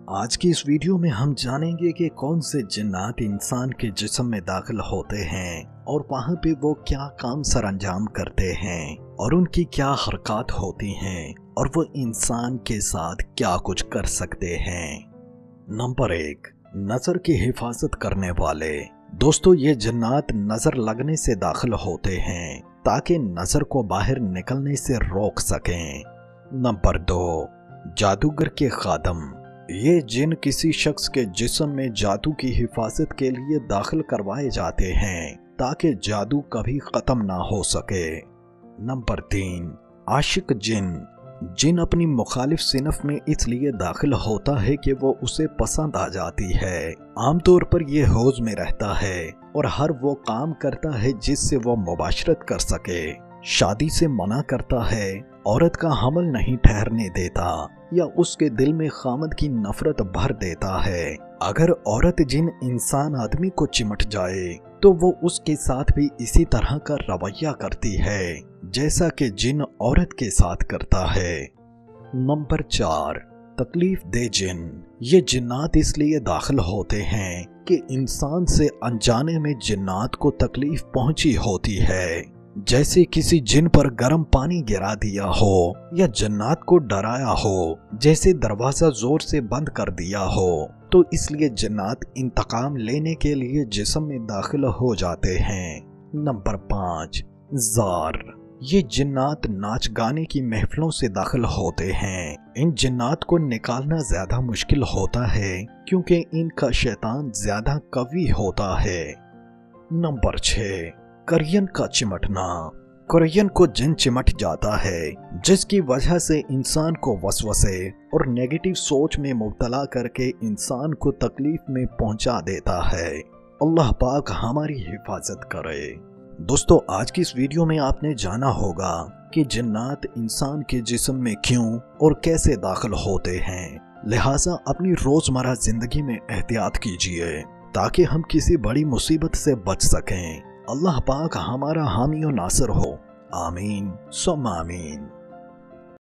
आज की इस वीडियो में हम जानेंगे कि कौन से जिन्नात इंसान के जिस्म में दाखिल होते हैं और वहाँ पे वो क्या काम सरअंजाम करते हैं और उनकी क्या हरकत होती हैं और वो इंसान के साथ क्या कुछ कर सकते हैं। नंबर 1, नजर की हिफाजत करने वाले। दोस्तों, ये जिन्नात नजर लगने से दाखिल होते हैं ताकि नजर को बाहर निकलने से रोक सकें। नंबर 2, जादूगर के खादम। ये जिन किसी शख्स के जिस्म में जादू की हिफाजत के लिए दाखिल करवाए जाते हैं ताकि जादू कभी खत्म ना हो सके। नंबर 3, आशिक जिन। जिन अपनी मुखालिफ सिनफ में इसलिए दाखिल होता है कि वो उसे पसंद आ जाती है। आमतौर पर ये हौज में रहता है और हर वो काम करता है जिससे वो मुबाशरत कर सके। शादी से मना करता है, औरत का हमल नहीं ठहरने देता या उसके दिल में खामद की नफरत भर देता है। अगर औरत जिन इंसान आदमी को चिमट जाए तो वो उसके साथ भी इसी तरह का रवैया करती है जैसा कि जिन औरत के साथ करता है। नंबर 4, तकलीफ दे जिन। ये जिन्नात इसलिए दाखिल होते हैं कि इंसान से अनजाने में जिन्नात को तकलीफ पहुंची होती है, जैसे किसी जिन पर गर्म पानी गिरा दिया हो या जन्नात को डराया हो, जैसे दरवाजा जोर से बंद कर दिया हो। तो इसलिए जन्नात इंतकाम लेने के लिए जिस्म में दाखिल हो जाते हैं। Number 5, jar. ये जिन्नात नाच गाने की महफिलों से दाखिल होते हैं। इन जिन्नात को निकालना ज्यादा मुश्किल होता है क्योंकि इनका शैतान ज्यादा कवी होता है। नंबर 6, कुरैन का चिमटना। कुरैन को जिन चिमट जाता है जिसकी वजह से इंसान को वसवसे और नेगेटिव सोच में मुब्तला करके इंसान को तकलीफ में पहुंचा देता है। अल्लाह पाक हमारी हिफाजत करे। दोस्तों, आज की इस वीडियो में आपने जाना होगा कि जिन्नात इंसान के जिस्म में क्यों और कैसे दाखिल होते हैं। लिहाजा अपनी रोजमर्रा जिंदगी में एहतियात कीजिए ताकि हम किसी बड़ी मुसीबत से बच सकें। अल्लाह पाक हमारा हामी और नासिर हो। आमीन सुम्मा आमीन।